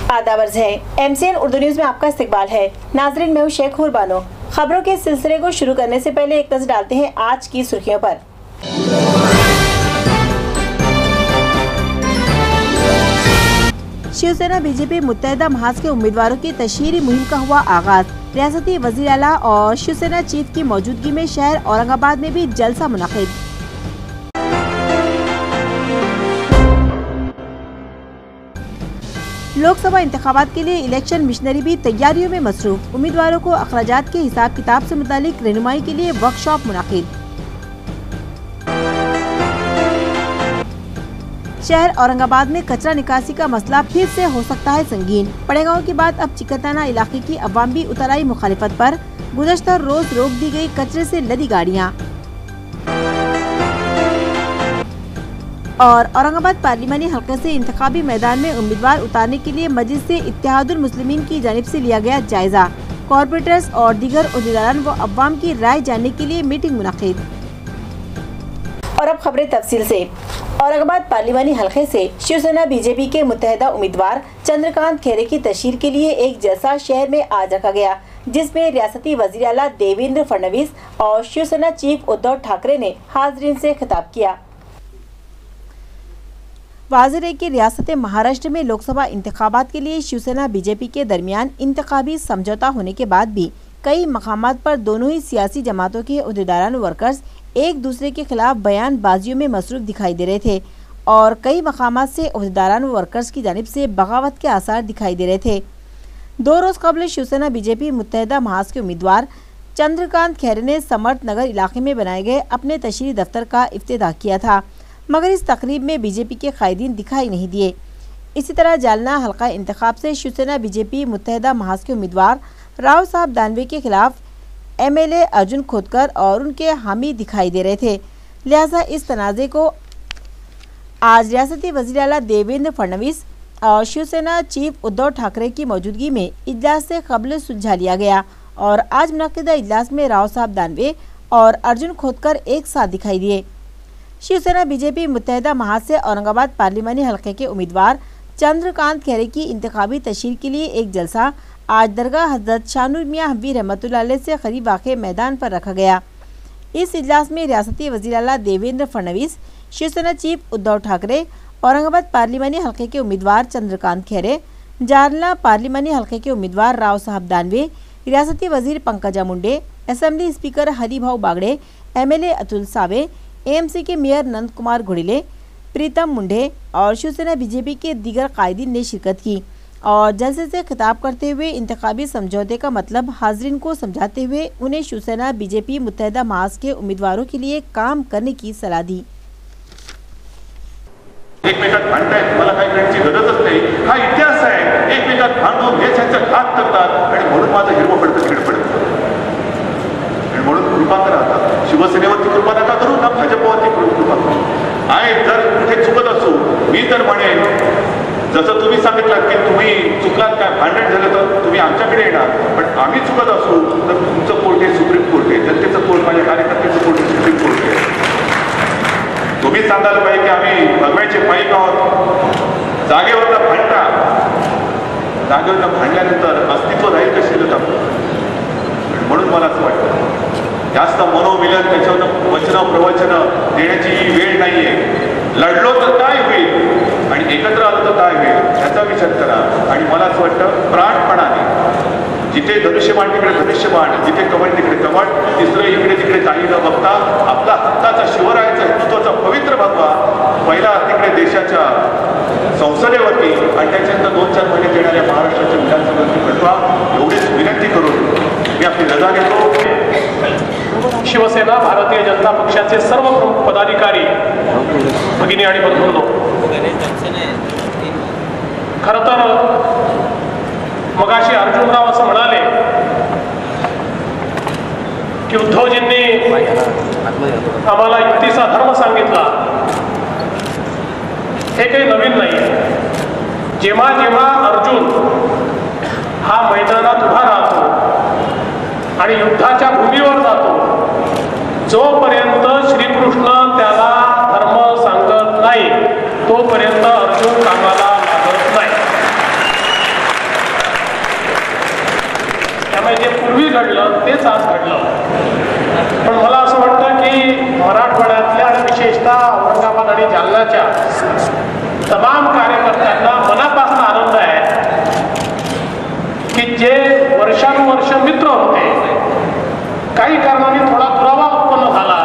आदाब अर्ज़ है MCN उर्दू न्यूज़ में आपका इस्तकबाल है। नाज़रीन, मैं हूं शेख हुरबानो। खबरों के सिलसिले को शुरू करने से पहले एक नज़र डालते हैं आज की सुर्खियों पर। शिवसेना बीजेपी मुत्तहिदा महाज के उम्मीदवारों की तशहीरी मुहिम का हुआ आगाज। रियासती वज़ीर आला और शिवसेना चीफ की मौजूदगी में शहर औरंगाबाद में भी जलसा मुनाकिद। लोकसभा इंतखाबात के लिए इलेक्शन मिशनरी भी तैयारियों में मसरूफ। उम्मीदवारों को अखराजात के हिसाब किताब से मुतालिक रहनुमाई के लिए वर्कशॉप मुनाकिद। शहर औरंगाबाद में कचरा निकासी का मसला फिर से हो सकता है संगीन। पड़ेगांव के बाद अब चिकताना इलाके की अवाम भी उतर आई मुखालिफत पर। गुज़श्ता रोज रोक दी गई कचरे से लदी गाड़ियाँ। और औरंगाबाद पार्लिमानी हल्के से इंतखाबी मैदान में उम्मीदवार उतारने के लिए मजलिस से इत्तेहादुल मुस्लिमीन की जानिब से लिया गया जायजा। कॉर्पोरेटर्स और दीगर उहदेदारान व अवाम की राय जानने के लिए मीटिंग मुनाकिद। और अब खबरें तफसील से। औरंगाबाद पार्लिमानी हल्के से शिवसेना बीजेपी के मुत्तहिदा उम्मीदवार चंद्रकांत खैरे की तशहीर के लिए एक जलसा शहर में आज रखा गया, जिसमें रियासती वज़ीर आला देवेंद्र फडणवीस और शिवसेना चीफ उद्धव ठाकरे ने हाज़रीन से खिताब किया। वाज़ेह है कि रियासत महाराष्ट्र में लोकसभा इंतखाबात के लिए शिवसेना बीजेपी के दरमियान इंतखाबी समझौता होने के बाद भी कई मकामात पर दोनों ही सियासी जमातों के उहदेदारान वर्कर्स एक दूसरे के खिलाफ बयानबाजियों में मसरूफ दिखाई दे रहे थे और कई मकामात से उहदेदारान वर्कर्स की जानिब से बगावत के आसार दिखाई दे रहे थे। 2 रोज़ कबल शिवसेना बीजेपी मुत्तहिदा महाज के उम्मीदवार चंद्रकांत खैरे ने समर्थ नगर इलाके में बनाए गए अपने तशरीह दफ्तर का इफ्तिताह किया था, मगर इस तकरीब में बीजेपी के कायदीन दिखाई नहीं दिए। इसी तरह जालना हल्का इंतखाब से शिवसेना बीजेपी मुत्तहिदा महाज के उम्मीदवार राव साहब दानवे के खिलाफ MLA अर्जुन खोदकर और उनके हामी दिखाई दे रहे थे। लिहाजा इस तनाज़े को आज रियासती वज़ीर आला देवेंद्र फडणवीस और शिवसेना चीफ उद्धव ठाकरे की मौजूदगी में इजलास से कबल सुलझा लिया गया और आज मुनक़िदा इजलास में राव साहब दानवे और अर्जुन खोदकर एक साथ दिखाई दिए। शिवसेना बीजेपी मुत्तहिदा महाज से औरंगाबाद पार्लिमानी हल्के के उम्मीदवार चंद्रकांत खैरे की इंतखाबी तशहीर के लिए एक जलसा आज दरगाह हज़रत शाहनुर मियां हबी रहमतुल्लाह अलैह से करीब वाक़े मैदान पर रखा गया। इस इजलास में रियासती वज़ीर आला देवेंद्र फडणवीस, शिवसेना चीफ उद्धव ठाकरे, औरंगाबाद पार्लिमानी हल्के के उम्मीदवार चंद्रकांत खैरे, जालना पार्लिमानी हल्के के उम्मीदवार राव साहब दानवे, रियासती वज़ीर Pankaja Munde, assembly speaker Haribhau Bagde, MLA Atul Save, AMC के मेयर नंद कुमार घोड़िले, प्रीतम मुंडे और शिवसेना बीजेपी के दीगर कायदीन ने शिरकत की और जलसे से खिताब करते हुए इंतखाबी समझौते का मतलब हाज़रीन को समझाते हुए उन्हें शिवसेना बीजेपी मुत्तहिदा महाज के उम्मीदवारों के लिए काम करने की सलाह दी। एकमेकात भांडतायत, मला काही करण्याची गरजच नाही, हा इतिहास आहे। एकमेकात भांडून हे त्यांचा घात करतात आणि म्हणून माझं हिरवं पडतं तिकडे पडतं आणि म्हणून कृपा करा। आता शिवसेनेवरती कृपा नका करू ना, भाजपवरती कृपा करू। आहे जर कुठे चुकत असू, मी तर म्हणेन जसं तुम्ही सांगितलं की तुम्ही चुकलात, काय भांडण झालं तर तुम्ही आमच्याकडे येणार, पण आम्ही चुकत असू तर तुमचं कोर्ट हे सुप्रीम कोर्ट आहे, जनतेचं कोर्ट, माझ्या कार्यकर्त्याचं कोर्ट सुप्रीम कोर्ट आहे। तुम्ही सांगायला पाहिजे की आम्ही भगव्याचे पाईक आहोत। जागेवरनं भांडता, जागेवरनं भांडल्यानंतर अस्तित्व राहील का शिल्लक? म्हणून मला असं वाटतं जास्त मनोमिलन, त्याच्यावरनं वचनं प्रवचनं देण्याची वेळ नाहीये। लढलो तर काय होईल आणि एकत्र आलो तर काय होईल याचा विचार करा। आणि मला असं वाटतं प्राणपणाने जिथे धनुष्यबाण तिकडे धनुष्यबाण, जिथे कमळ तिकडे कमळ, तिसरं इकडे तिकडे काही न बघता आपला हक्काचा शिवरायाचा हिंदुत्वाचा पवित्र भगवा पहिला तिकडे देशाच्या संसदेवरती आणि त्याच्यानंतर 2-4 महिने देणाऱ्या महाराष्ट्राच्या विधानसभेवरती घडवा, एवढीच विनंती करून मी आपली रजा घेतो। शिवसेना भारतीय जनता पक्षाचे सर्व प्रमुख पदाधिकारी, भगिनी आणि बंधूंनो, खरं तर मगाशी अर्जुनराव असं म्हणाले की उद्धवजींनी आम्हाला युतीचा धर्म सांगितला। हे काही नवीन नाही। जेव्हा जेव्हा अर्जुन हा मैदानात उभा राहतो आणि युद्धाच्या भूमीवर जातो, जोपर्यंत श्रीकृष्ण त्याला धर्म सांगत नाही तोपर्यंत अर्जुन कामाला लागत नाही। त्यामुळे जे पूर्वी घडलं तेच आज घडलं. पण मला असं वाटतं की मराठवाड्यातल्या आणि विशेषतः औरंगाबाद आणि जालन्याच्या तमाम कार्यकर्त्यांना मनापासून आनंद आहे की जे वर्षानुवर्ष मित्र होते, काही कारणाने थोडा दुरावा उत्पन्न झाला,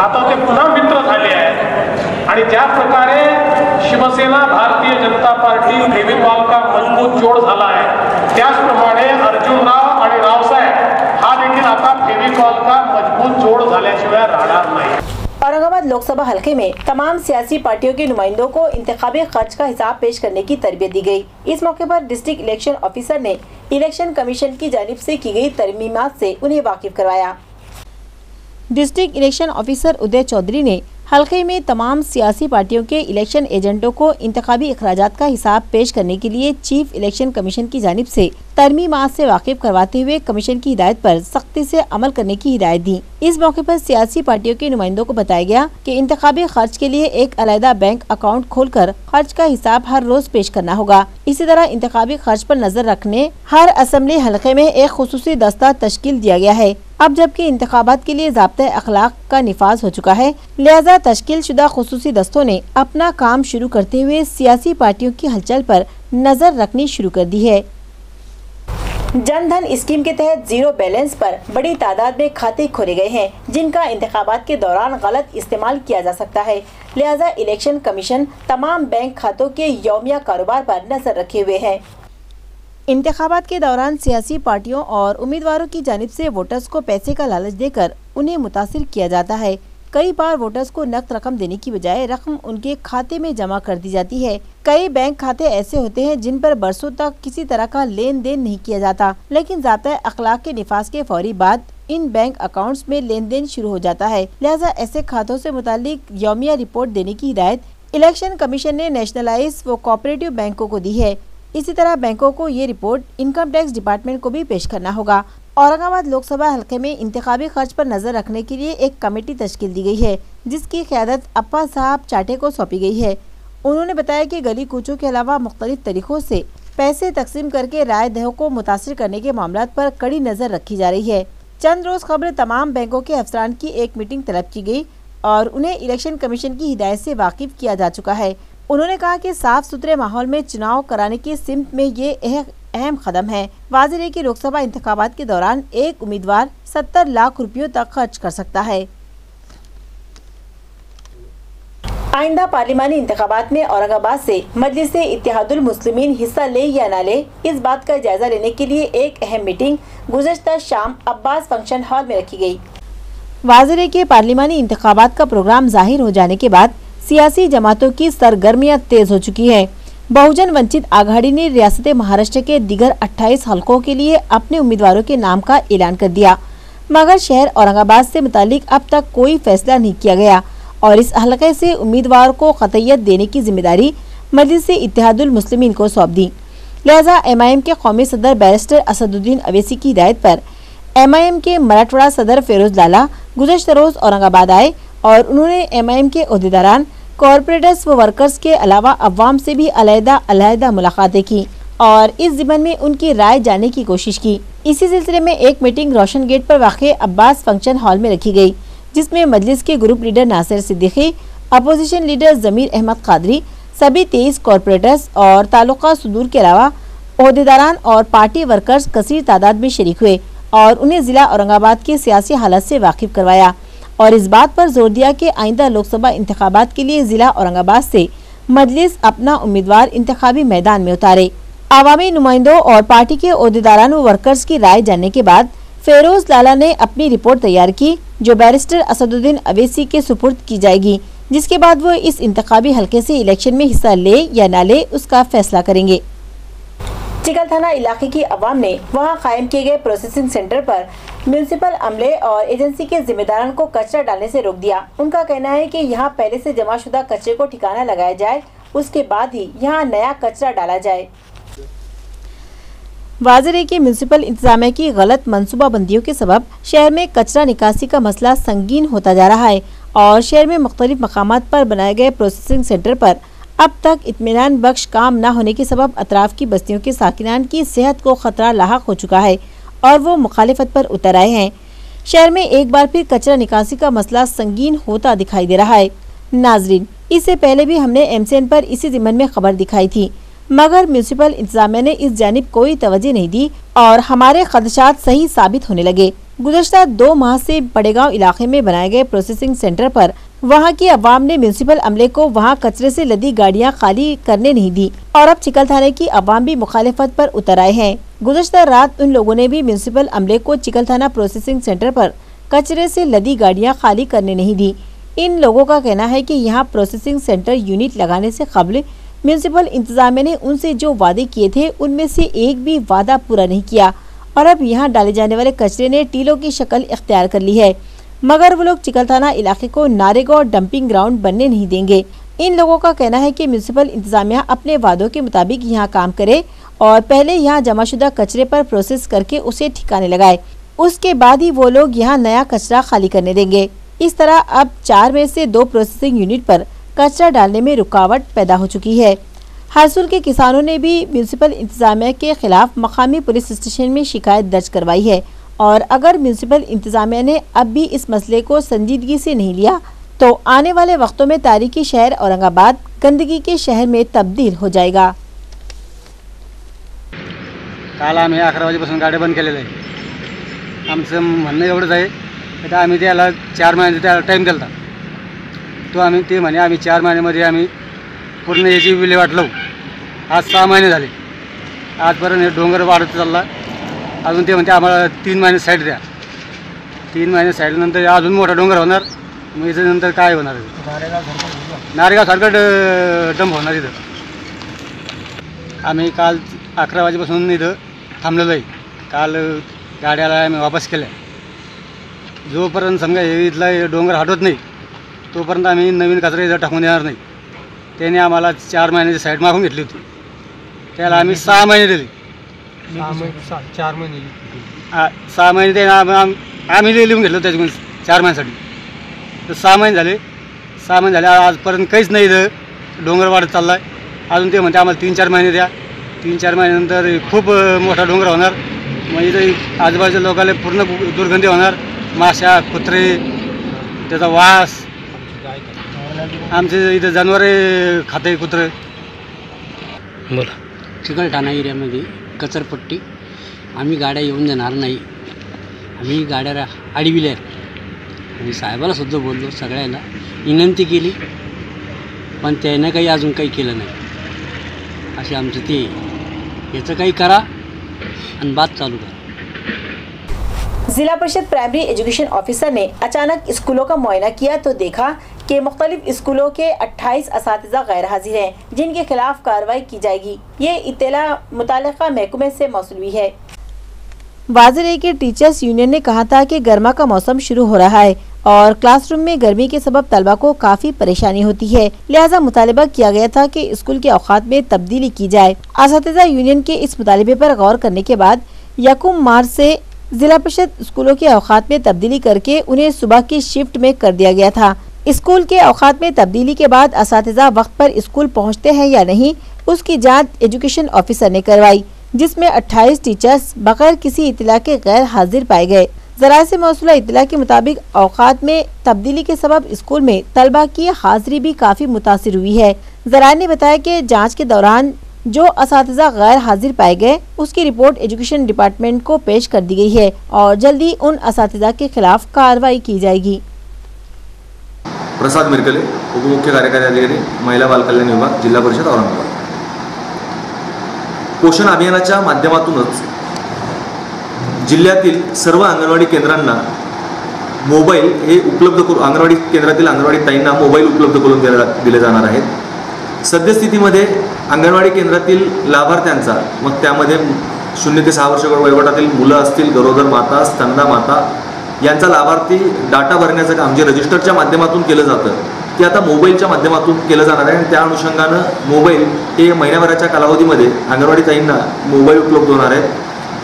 आता ते पुन्हा मित्र झाले आहेत. आणि ज्या प्रकारे शिवसेना भारतीय जनता पार्टी फेविकॉल का मजबूत जोड झाला आहे, त्याचप्रमाणे अर्जुनराव आणि रावसाहेब हा देखील आता फेविकॉल का मजबूत जोड झाल्याशिवाय राहणार नाही. औरंगाबाद लोकसभा हलके में तमाम सियासी पार्टियों के नुमाइंदों को इंतखाबी खर्च का हिसाब पेश करने की तरबियत दी गई. इस मौके पर डिस्ट्रिक्ट इलेक्शन ऑफिसर ने इलेक्शन कमीशन की जानिब से की गई तरमीमात से उन्हें वाकिफ करवाया. डिस्ट्रिक्ट इलेक्शन ऑफिसर उदय चौधरी ने हलके में तमाम सियासी पार्टियों के इलेक्शन एजेंटों को इंतखाबी अखराजात का हिसाब पेश करने के लिए चीफ इलेक्शन कमीशन की जानिब से तरमीमात से वाकिफ करवाते हुए कमीशन की हिदायत पर सख्ती से अमल करने की हिदायत दी. इस मौके पर सियासी पार्टियों के नुमाइंदों को बताया गया कि इंतखाबी खर्च के लिए एक अलहदा बैंक अकाउंट खोलकर खर्च का हिसाब हर रोज पेश करना होगा. इसी तरह इंतखाबी खर्च पर नजर रखने हर असेंबली हलके में एक खुसूसी दस्ता तश्कील दिया गया है. अब जबकि इंतखाबात के लिए ज़ाब्ते अखलाक का निफाज हो चुका है, लिहाजा तश्कील शुदा खुसूसी दस्तों ने अपना काम शुरू करते हुए सियासी पार्टियों की हलचल पर नजर रखनी शुरू कर दी है. जन धन स्कीम के तहत जीरो बैलेंस पर बड़ी तादाद में खाते खोले गए हैं, जिनका इंतखाबात के दौरान गलत इस्तेमाल किया जा सकता है. लिहाजा इलेक्शन कमीशन तमाम बैंक खातों के यौमिया कारोबार पर नजर रखे हुए है. इंतखाबात के दौरान सियासी पार्टियों और उम्मीदवारों की जानिब से वोटर्स को पैसे का लालच देकर उन्हें मुतासिर किया जाता है. कई बार वोटर्स को नकद रकम देने की बजाय रकम उनके खाते में जमा कर दी जाती है. कई बैंक खाते ऐसे होते हैं जिन पर बरसों तक किसी तरह का लेन देन नहीं किया जाता, लेकिन ज़ाब्ता अखलाक के निफाज के फौरी बाद इन बैंक अकाउंट्स में लेन देन शुरू हो जाता है. लिहाजा ऐसे खातों से मुतालिक यौमिया रिपोर्ट देने की हिदायत इलेक्शन कमीशन ने नेशनलाइज व कोऑपरेटिव बैंकों को दी है. इसी तरह बैंकों को ये रिपोर्ट इनकम टैक्स डिपार्टमेंट को भी पेश करना होगा. औरंगाबाद लोकसभा हलके में इंतखाबी खर्च पर नजर रखने के लिए एक कमेटी तश्कील दी गई है, जिसकी क़यादत अप्पा साहब चाटे को सौंपी गई है. उन्होंने बताया कि गली कूचों के अलावा मुख्तलिफ तरीकों से पैसे तकसीम करके राय दहों को मुतासिर करने के मामलात पर कड़ी नजर रखी जा रही है. चंद रोज खबर तमाम बैंकों के अफसरान की एक मीटिंग तलब की गई और उन्हें इलेक्शन कमीशन की हिदायत से वाकिफ किया जा चुका है. उन्होंने कहा कि साफ सुथरे माहौल में चुनाव कराने की सिमत में ये अहम कदम है. वाज़ेह है कि लोकसभा इंतखाबात के दौरान एक उम्मीदवार 70 लाख रुपयों तक खर्च कर सकता है. आइंदा पार्लिमानी इंतखाबात में औरंगाबाद से मजलिस इत्तेहादुल मुस्लिमीन हिस्सा ले या ना ले, इस बात का जायजा लेने के लिए एक अहम मीटिंग गुज़श्ता शाम अब्बास फंक्शन हॉल में रखी गई. वाज़ेह है कि पार्लिमानी इंतखाबात का प्रोग्राम जाहिर हो जाने के बाद सियासी जमातों की सरगर्मियां तेज हो चुकी है. बहुजन वंचित आघाड़ी ने रियासत महाराष्ट्र के दिगर 28 हलकों के लिए अपने उम्मीदवारों के नाम का ऐलान कर दिया, मगर शहर औरंगाबाद से मुतालिक अब तक कोई फैसला नहीं किया गया और इस हलके से उम्मीदवार को क़तइयत देने की जिम्मेदारी मजलिस इत्तेहादुल मुस्लिमीन को सौंप दी. लिहाजा MIM के कौमी सदर बैरिस्टर असदुद्दीन अवैसी की हिदायत पर MIM के मराठवाड़ा सदर फेरोज लाला गुज़श्ता रोज औरंगाबाद आए और उन्होंने MIM के ओहदेदारान, कॉरपोरेटर्स व वर्कर्स के अलावा अवाम से भी अलहदा मुलाकातें की और इस ज़िम्मन में उनकी राय जानने की कोशिश की. इसी सिलसिले में एक मीटिंग रोशन गेट पर वाक़े अब्बास फंक्शन हॉल में रखी गई, जिसमें मजलिस के group leader Nasir Siddiqui, opposition leader Zameer Ahmed Qadri, सभी 23 कॉरपोरेटर्स और ताल्लुका सुदूर के अलावा ओहदेदारान और पार्टी वर्कर्स कसीर तादाद में शरीक हुए और उन्हें ज़िला औरंगाबाद के सियासी हालत से वाकिफ करवाया और इस बात पर जोर दिया कि आइंदा लोकसभा इंतखाबात के लिए जिला औरंगाबाद से मजलिस अपना उम्मीदवार इंतखाबी मैदान में उतारे. आवामी नुमाइंदों और पार्टी के ओहदेदारान व वर्कर्स की राय जानने के बाद फेरोज लाला ने अपनी रिपोर्ट तैयार की, जो बैरिस्टर असदुद्दीन अवैसी के सुपुर्द की जाएगी, जिसके बाद वो इस इंतखाबी हलके से इलेक्शन में हिस्सा ले या न ले उसका फैसला करेंगे. चिकल थाना इलाके की अवाम ने वहां कायम किए गए प्रोसेसिंग सेंटर पर म्यूनिसिपल अमले और एजेंसी के जिम्मेदारों को कचरा डालने से रोक दिया. उनका कहना है कि यहां पहले से जमाशुदा कचरे को ठिकाना लगाया जाए, उसके बाद ही यहां नया कचरा डाला जाए. वाज़ेह है कि म्यूनिसिपल इंतजामिया की गलत मनसूबाबंदियों के सबब शहर में कचरा निकासी का मसला संगीन होता जा रहा है और शहर में मुख्तलिफ मकामात पर बनाए गए प्रोसेसिंग सेंटर पर अब तक इत्मीनान बख्श काम न होने के सबब अतराफ की बस्तियों के साकिनान की सेहत को खतरा लाहक हो चुका है और वो मुखालिफत पर उतर आए हैं। शहर में एक बार फिर कचरा निकासी का मसला संगीन होता दिखाई दे रहा है। नाजरीन, इससे पहले भी हमने MCN पर इसी ज़िम्मन में खबर दिखाई थी, मगर म्यूनिसिपल इंतजामिया ने इस जानिब कोई तवज्जो नहीं दी और हमारे खदशात सही साबित होने लगे। गुज़श्ता 2 माह से बड़ेगांव इलाके में बनाए गए प्रोसेसिंग सेंटर पर वहां की अवाम ने म्यूनिसिपल अमले को वहां कचरे से लदी गाड़ियां खाली करने नहीं दी और अब चिकल थाने की अवाम भी मुखालिफत पर उतर आए हैं। गुज़श्ता रात उन लोगों ने भी म्यूनिसिपल अमले को चिकल थाना प्रोसेसिंग सेंटर पर कचरे से लदी गाड़ियां खाली करने नहीं दी। इन लोगों का कहना है कि यहाँ प्रोसेसिंग सेंटर यूनिट लगाने से कबल म्यूनिसिपल इंतजामिया ने उनसे जो वादे किए थे उनमें से एक भी वादा पूरा नहीं किया और अब यहाँ डाले जाने वाले कचरे ने टीलों की शक्ल इख्तियार कर ली है, मगर वो लोग चिकल थाना इलाके को नारेगा डंपिंग ग्राउंड बनने नहीं देंगे। इन लोगों का कहना है कि म्यूनिसिपल इंतजामिया अपने वादों के मुताबिक यहाँ काम करे और पहले यहाँ जमाशुदा कचरे पर प्रोसेस करके उसे ठिकाने लगाए, उसके बाद ही वो लोग यहाँ नया कचरा खाली करने देंगे। इस तरह अब 4 में से 2 प्रोसेसिंग यूनिट पर कचरा डालने में रुकावट पैदा हो चुकी है। हरसुल के किसानों ने भी म्यूनिसिपल इंतजामिया के खिलाफ मकामी पुलिस स्टेशन में शिकायत दर्ज करवाई है और अगर म्यूनिसिपल इंतजामिया ने अब भी इस मसले को संजीदगी से नहीं लिया तो आने वाले वक्तों में तारीखी शहर औरंगाबाद गंदगी के शहर में तब्दील हो जाएगा। काल आम्ही 11 वाजेपासून गाड्या बंद केलेल्या आहे। आमचं म्हणणं एवढंच आहे की आम्ही त्याला 4 महिने त्याला टाईम दिला होता, तो आम्ही ते म्हणे आम्ही 4 महिन्यामध्ये आम्ही पूर्ण याची विल्हेवाट लावू। आज 6 महिने झाले, आजपर्यंत हे डोंगर वाढत चालला। अजून ते म्हणते आम्हाला 3 महिने साईड द्या। 3 महिने साईडनंतर अजून मोठा डोंगर होणार, मग याच्यानंतर काय होणार? नारेगावसारखं डंप होणार इथं। आम्ही काल 11 वाजेपासून इथं थांबलेलो आहे। काल गाड्याला आम्ही वापस केल्या। जोपर्यंत समजा हे इथला डोंगर हटवत नाही तोपर्यंत आम्ही नवीन कचरा इथं टाकून देणार नाही। त्याने आम्हाला 4 महिन्याची साईड मागून घेतली होती, त्याला आम्ही 6 महिने दिले। 4 महिने 6 महिने त्याने आम्ही लिहून घेतलं त्याच्याकडून 4 महिन्यासाठी। तर 6 महिने झाले, 6 महिने झाले आजपर्यंत काहीच नाही इथं डोंगर वाढत चालला आहे। अजून ते म्हणते आम्हाला 3-4 महिने द्या। 3-4 महिन्यानंतर खूप मोठा डोंगर होणार, मग इथं आजूबाजूच्या लोकांना पूर्ण दुर्गंधी होणार, माशा कुत्रे त्याचा वास। आमचे इथं जनावरे खाते कुत्रे। बोला। चिकलठाणा एरियामध्ये कचरपट्टी आम्ही गाड्या येऊन देणार नाही। आम्ही गाड्या अडविल्या आहेत आणि साहेबाला सुद्धा बोललो, सगळ्यांना विनंती केली, पण त्यानं काही अजून काही केलं नाही। असे आमचं ते याचं काही करा आणि बात चालू करा। जिला परिषद प्राइमरी एजुकेशन ऑफिसर ने अचानक स्कूलों का मुआयना किया तो देखा कि मुख्तलिफ स्कूलों के 28 असातिज़ा गैर हाजिर हैं, जिनके खिलाफ कार्रवाई की जाएगी। ये इत्तला मुताल्लिका महकमे से मौसूल हुई है। वाज़िर है कि टीचर्स यूनियन ने कहा था कि गर्मा का मौसम शुरू हो रहा है और क्लासरूम में गर्मी के सबब तलबा को काफी परेशानी होती है, लिहाजा मुतालिबा किया गया था कि स्कूल के औकात में तब्दीली की जाए। असातिज़ा यूनियन के इस मुतालिबे पर गौर करने के बाद 1 मार्च से जिला परिषद स्कूलों के औकात में तब्दीली करके उन्हें सुबह की शिफ्ट में कर दिया गया था। स्कूल के औकात में तब्दीली के बाद असातिज़ा वक्त पर स्कूल पहुंचते हैं या नहीं, उसकी जांच एजुकेशन ऑफिसर ने करवाई, जिसमें 28 टीचर्स बगैर किसी इत्तला के गैर हाजिर पाए गए। ज़राए से मौसूला इत्तला के मुताबिक औकात में तब्दीली के सबब स्कूल में तलबा की हाजिरी भी काफी मुतासिर हुई है। ज़राए ने बताया कि जाँच के दौरान जो असातिज़ा गैर हाजिर पाए गए उसकी रिपोर्ट एजुकेशन डिपार्टमेंट को पेश कर दी गई है और जल्दी उन असातिज़ा के खिलाफ कार्रवाई की जाएगी। प्रसाद मिरकले, उपमुख्य कार्यकारी अधिकारी, महिला बाल कल्याण विभाग, जिल्हा परिषद औरंगाबाद। पोषण अभियानाच्या माध्यमातूनच जिल्ह्यातील सर्व अंगणवाडी केंद्रांना मोबाईल हे उपलब्ध करून अंगणवाडी केंद्रातील अंगणवाडी ताईंना मोबाईल उपलब्ध करून दिले जाणार आहेत। सद्यस्थितीमध्ये अंगणवाडी केंद्रातील लाभार्थ्यांचा, मग त्यामध्ये 0 ते 6 वर्ष वयोगटातील मुलं असतील, गरोदर माता, स्तनदा माता यांचा लाभार्थी डाटा भरण्याचं काम जे रजिस्टरच्या माध्यमातून केलं जातं ते आता मोबाईलच्या माध्यमातून केलं जाणार आहे आणि त्या अनुषंगानं मोबाईल हे महिन्याभराच्या कालावधीमध्ये अंगणवाडी ताईंना मोबाईल उपलब्ध होणार आहेत।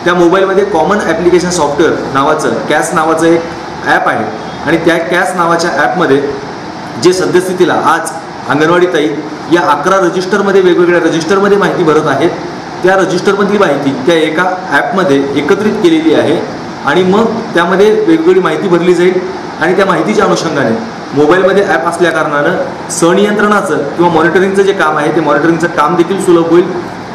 त्या मोबाईलमध्ये कॉमन ॲप्लिकेशन सॉफ्टवेअर नावाचं कॅस नावाचं एक ॲप आहे आणि त्या कॅस नावाच्या ॲपमध्ये जे सद्यस्थितीला आज अंगणवाडी ताई या 11 रजिस्टरमध्ये वेगवेगळ्या रजिस्टरमध्ये माहिती भरत आहेत त्या रजिस्टरमधली माहिती त्या एका ॲपमध्ये एकत्रित केलेली आहे आणि मग त्यामध्ये वेगवेगळी माहिती भरली जाईल आणि त्या माहितीच्या अनुषंगाने मोबाईलमध्ये ॲप असल्या कारणानं संनियंत्रणाचं किंवा मॉनिटरिंगचं जे काम आहे ते मॉनिटरिंगचं काम देखील सुलभ होईल.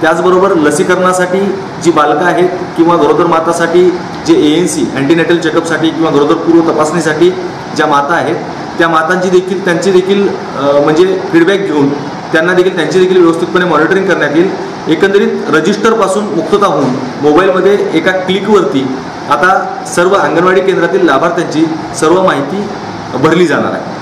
त्याचबरोबर लसीकरणासाठी जी बालकं आहेत किंवा गरोदर मातासाठी जे ANC अँटीनेटल चेकअपसाठी किंवा गरोदरपूर्व तपासणीसाठी ज्या माता आहेत त्या मातांची देखील त्यांची देखील म्हणजे फीडबॅक घेऊन त्यांना देखील त्यांची देखील व्यवस्थितपणे मॉनिटरिंग करण्यात येईल. एकंदरीत रजिस्टरपासून मुक्तता होऊन मोबाईलमध्ये एका क्लिकवरती आता सर्व अंगनवाड़ी केंद्रातील लाभार्थ्यांची सर्व माहिती भरली जाणार है.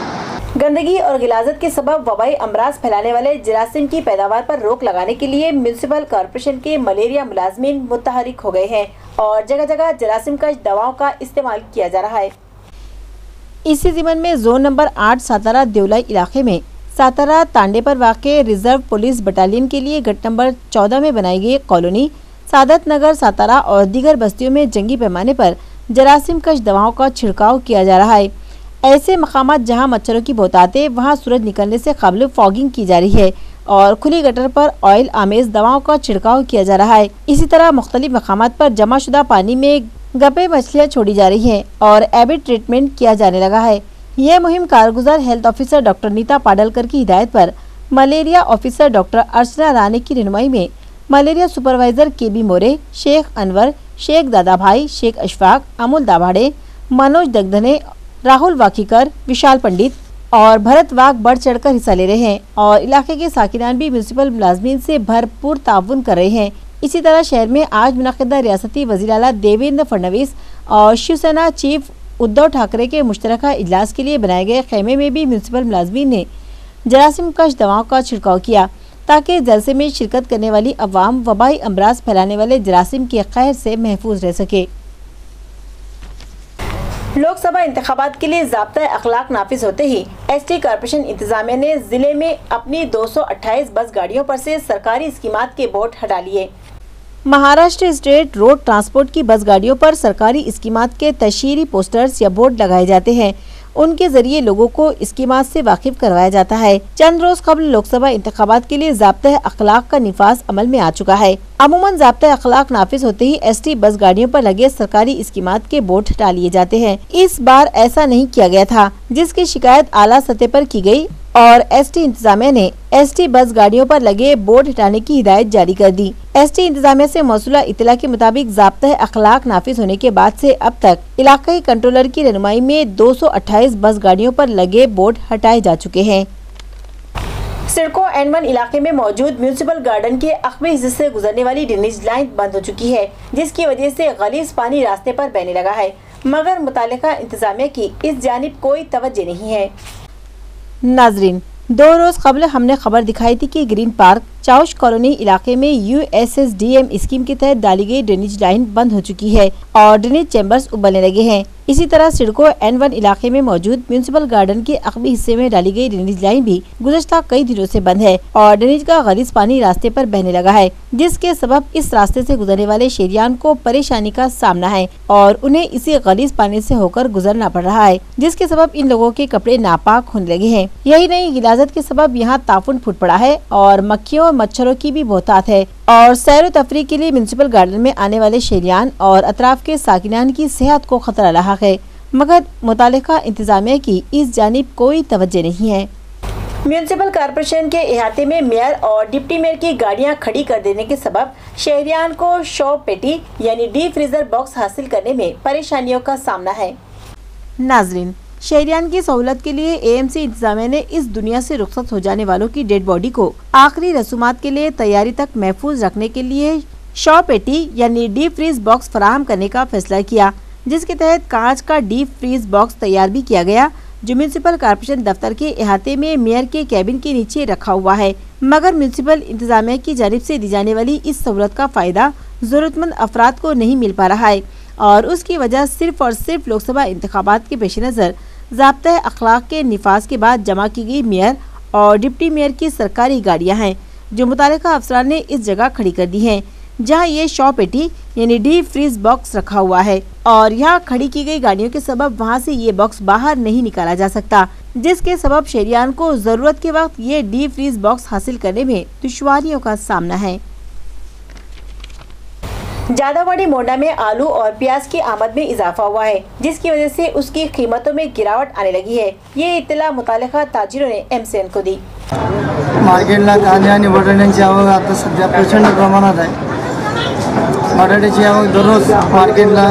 गंदगी और गिलाजत के सबब वबाई अमराज फैलाने वाले जरासीम की पैदावार पर रोक लगाने के लिए म्यूनिसिपल कॉर्पोरेशन के मलेरिया मुलाजमीन मुतहरिक हो गए हैं और जगह जगह जरासीम कश दवाओं का इस्तेमाल किया जा रहा है. इसी ज़िमन में जोन नंबर 8 सातारा देवलाई इलाके में सातारा तांडे पर वाक़े रिजर्व पुलिस बटालियन के लिए गट नंबर 14 में बनाई गई कॉलोनी सादत नगर सातारा और दीगर बस्तियों में जंगी पैमाने पर जरासीम कश दवाओं का छिड़काव किया जा रहा है. ऐसे मकामात जहां मच्छरों की बहुताते वहां सूरज निकलने से कबल फॉगिंग की जा रही है और खुली गटर पर ऑयल आमेज दवाओं का छिड़काव किया जा रहा है. इसी तरह मुख्तलिफ मकामात पर जमाशुदा पानी में गप्पे मछलियाँ छोड़ी जा रही हैं और एबिड ट्रीटमेंट किया जाने लगा है. यह मुहिम कारगुजार health officer doctor Nita Padalkar की हिदायत पर malaria officer doctor Archana Rane की रहनुमाई में malaria supervisor KB More, Shaikh Anwar, Shaikh Dadabhai, Shaikh Ashfaq, Amol Dabhade, Manoj Dagdhane, Rahul Wakikar, Vishal Pandit और भरत वाघ बढ़ चढ़कर हिस्सा ले रहे हैं और इलाके के साकिनान भी म्यूनिसिपल मुलाजमीन से भरपूर ताउन कर रहे हैं. इसी तरह शहर में आज मुनक़दा रियासती वज़ीर आला देवेंद्र फडणवीस और शिवसेना चीफ उद्धव ठाकरे के मुश्तरका इजलास के लिए बनाए गए खेमे में भी म्यूनिसिपल मुलाजमीन ने जरासीम कश दवाओं का छिड़काव किया ताकि जलसे में शिरकत करने वाली अवाम वबाई अमराज फैलाने वाले जरासीम के कहर से महफूज रह सके. लोकसभा इंतखाबात के लिए ज़ाब्ता अखलाक नाफिज होते ही ST कॉर्पोरेशन इंतजामिया ने जिले में अपनी 228 बस गाड़ियों पर से सरकारी स्कीमात के बोर्ड हटा लिए. महाराष्ट्र स्टेट रोड ट्रांसपोर्ट की बस गाड़ियों पर सरकारी स्कीमात के तशहीरी पोस्टर्स या बोर्ड लगाए जाते हैं. उनके जरिए लोगों को स्कीमात से वाकिफ करवाया जाता है. चंद रोज कबल लोकसभा इंतखाबात के लिए ज़ाब्ता अखलाक का निफाज अमल में आ चुका है. अमूमन ज़ाब्ता अखलाक नाफिज होते ही ST बस गाड़ियों पर लगे सरकारी स्कीमात के बोर्ड हटा लिए जाते हैं. इस बार ऐसा नहीं किया गया था, जिसकी शिकायत आला सतह पर की गई और ST इंतजामिया ने ST बस गाड़ियों पर लगे बोर्ड हटाने की हिदायत जारी कर दी. ST इंतजामिया से मौसूला इतला के मुताबिक ज़ाब्ता अखलाक नाफिज होने के बाद से अब तक इलाकाई कंट्रोलर की रहनुमाई में 228 बस गाड़ियों पर लगे बोर्ड हटाए जा चुके हैं. सिडको N1 इलाके में मौजूद म्यूनिसिपल गार्डन के अखबी हिस्से से गुजरने वाली ड्रेनेज लाइन बंद हो चुकी है, जिसकी वजह से गलीज पानी रास्ते पर बहने लगा है, मगर मुतालिका इंतजामिया की इस जानिब कोई तवज्जो नहीं है. नाजरीन, 2 रोज कबल हमने खबर दिखाई थी कि ग्रीन पार्क चाउश कॉलोनी इलाके में USSDM स्कीम के तहत डाली गई ड्रेनेज लाइन बंद हो चुकी है और ड्रेनेज चैम्बर्स उबलने लगे हैं. इसी तरह सिडको N1 इलाके में मौजूद म्यूनिसिपल गार्डन के अखबी हिस्से में डाली गई ड्रेनेज लाइन भी गुज़श्ता कई दिनों से बंद है और ड्रेनेज का गलीज पानी रास्ते पर बहने लगा है, जिसके सबब इस रास्ते से गुजरने वाले शहरियान को परेशानी का सामना है और उन्हें इसी गलीज पानी से होकर गुजरना पड़ रहा है, जिसके सबब इन लोगों के कपड़े नापाक होने लगे हैं. यही नहीं, गिलाजत के सबब यहाँ ताफुन फूट पड़ा है और मक्खियों और मच्छरों की भी बहुतात है और सैर तफरी के लिए म्यूनिसिपल गार्डन में आने वाले शहरियान और अतराफ के साकिनान की सेहत को खतरा लाहक है, मगर मुतालिका इंतजामिया की इस जानिब कोई तवज्जो नहीं है. म्यूनिसिपल कॉर्पोरेशन के इहाते में मेयर और डिप्टी मेयर की गाड़ियां खड़ी कर देने के सबब शहरियान को शॉप पेटी यानी डीप फ्रीजर बॉक्स हासिल करने में परेशानियों का सामना है. नाजरीन, शहरियान की सहूलत के लिए AMC इंतजामिया ने इस दुनिया से रुखसत हो जाने वालों की डेड बॉडी को आखिरी रसूमात के लिए तैयारी तक महफूज रखने के लिए शॉप पेटी यानी डीप फ्रीज बॉक्स फराहम करने का फैसला किया, जिसके तहत कांच का डीप फ्रीज बॉक्स तैयार भी किया गया, जो म्यूनिसिपल कॉर्पोरेशन दफ्तर के इहाते में मेयर के कैबिन के नीचे रखा हुआ है. मगर म्यूनिसिपल इंतजामिया की जानिब से दी जाने वाली इस सहूलत का फायदा जरूरतमंद अफराद को नहीं मिल पा रहा है और उसकी वजह सिर्फ और सिर्फ लोकसभा इंतखाबात के पेश नज़र ज़ाब्ता अखलाक के निफाज के बाद जमा की गई मेयर और डिप्टी मेयर की सरकारी गाड़ियां हैं, जो मुतालिका अफसरान ने इस जगह खड़ी कर दी हैं, जहां ये शॉप पेटी यानी डीप फ्रीज बॉक्स रखा हुआ है और यहाँ खड़ी की गई गाड़ियों के सबब वहां से ये बॉक्स बाहर नहीं निकाला जा सकता, जिसके सबब शहरियान को जरूरत के वक्त ये डीप फ्रीज बॉक्स हासिल करने में दुश्वारियों का सामना है. जादावाड़ी मोंडा में आलू और प्याज की आमद में इजाफा हुआ है, जिसकी वजह से उसकी कीमतों में गिरावट आने लगी है। ये इत्तला मुतालिका ताजिरों ने MCN को दी। मार्केटला कांदे आणि बटाट्यांची आवक आता सध्या प्रचंड प्रमाणात आहे। बटाट्याची आवक दररोज मार्केटला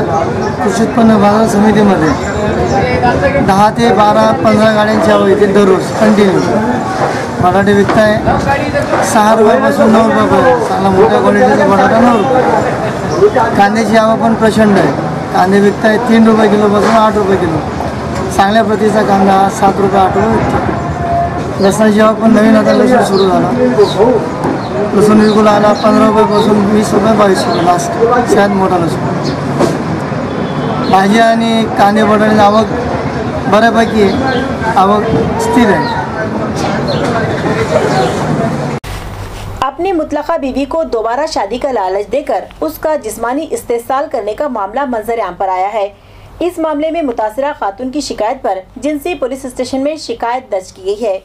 कृषी उत्पन्न बाजार समितीमध्ये 10 ते 12-15 गाड्यांची आवक येते दररोज कंटिन्यू। बटाटे विकताय 6 रुपयापासून 9 रुपयापर्यंत, चांगला मोठ्या क्वालिटीचा बटाटा 9 रुपये। कांद्याची आवक पण प्रचंड आहे। कांदे विकताय 3 रुपये किलोपासून 8 रुपये किलो, चांगल्या प्रतीचा कांदा 7 रुपये 8 रुपये विकतो। लसणाची आवक पण नवीन आता लसूण सुरू झाला। लसूण विकून आला 15 रुपयापासून 20 रुपये 22 रुपये लास्ट, सगळ्यात मोठा लसूण। भाजी आणि कांदे बटाट्याची आवक बऱ्यापैकी आहे, आवक स्थिर आहे। अपनी मुतलका बीवी को दोबारा शादी का लालच देकर उसका जिस्मानी इस्तेसाल करने का मामला मंजर-ए-आम पर आया है। इस मामले में मुतासिरा खातून की शिकायत पर जिंसी पुलिस स्टेशन में शिकायत दर्ज की गई है।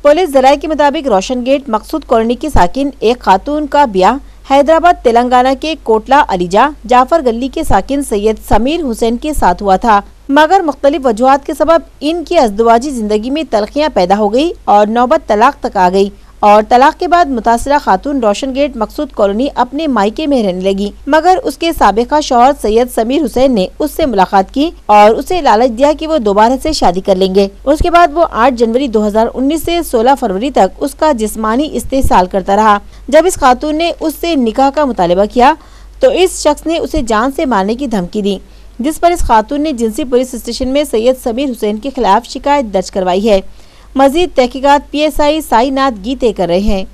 पुलिस जराये के मुताबिक रोशन गेट मकसूद कॉलोनी की साकिन एक खातून का ब्याह हैदराबाद तेलंगाना के कोटला अलीजा जाफर गली के साकिन सैयद समीर हुसैन के साथ हुआ था, मगर मुख्तलिफ वजूहात के सबब इनकी अज़दवाजी जिंदगी में तलखियाँ पैदा हो गई और नौबत तलाक तक आ गई और तलाक के बाद मुतासिरा खातून रोशन गेट मकसूद कॉलोनी अपने मायके में रहने लगी, मगर उसके साबिका शौहर सैयद समीर हुसैन ने उससे मुलाकात की और उसे लालच दिया कि वो दोबारा से शादी कर लेंगे। उसके बाद वो 8 जनवरी 2019 से 16 फरवरी तक उसका जिस्मानी इस्तेसाल करता रहा। जब इस खातून ने उससे निकाह का मुतालबा किया तो इस शख्स ने उसे जान से मारने की धमकी दी, जिस पर इस खातून ने जिंसी पुलिस स्टेशन में सैयद समीर हुसैन के खिलाफ शिकायत दर्ज करवाई है। मजीद तहकीकात PSI साईनाथ गीते कर रहे हैं।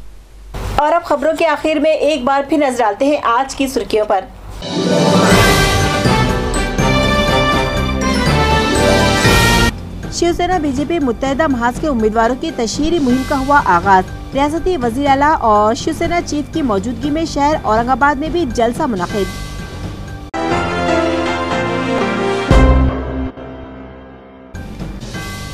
और अब खबरों के आखिर में एक बार फिर नजर डालते हैं आज की सुर्खियों पर। शिवसेना बीजेपी मुत्तहिदा महाज के उम्मीदवारों की तशहीरी मुहिम का हुआ आगाज। रियासती वजीर आला और शिवसेना चीफ की मौजूदगी में शहर औरंगाबाद में भी जलसा मुनाकिद।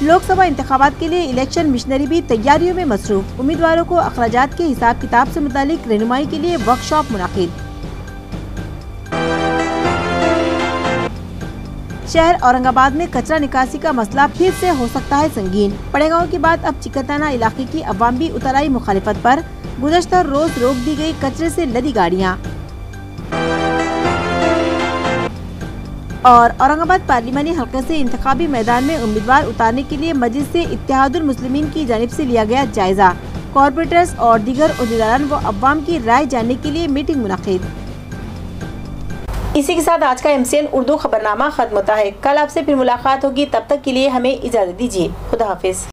लोकसभा इंतखाबात के लिए इलेक्शन मिशनरी भी तैयारियों में मसरूफ। उम्मीदवारों को अखराजात के हिसाब किताब से मुतालिक रहनुमाई के लिए वर्कशॉप मुनाकिद। शहर औरंगाबाद में कचरा निकासी का मसला फिर से हो सकता है संगीन। पड़ेगांव के बाद अब चिकताना इलाके की अवाम भी उतर आई मुखालिफत पर। गुज़श्ता रोज रोक दी गई कचरे से लदी गाड़ियाँ। और औरंगाबाद पार्लिमानी हल्के से इंतखाबी मैदान में उम्मीदवार उतारने के लिए मस्जिद से इत्तेहादुल मुस्लिमीन की जानिब से लिया गया जायजा। कॉर्पोरेटर्स और दीगर उहदेदारान व अवाम की राय जानने के लिए मीटिंग मुनाकिद। इसी के साथ आज का MCN उर्दू खबरनामा खत्म होता है। कल आपसे फिर मुलाकात होगी, तब तक के लिए हमें इजाजत दीजिए। खुदा हाफिज।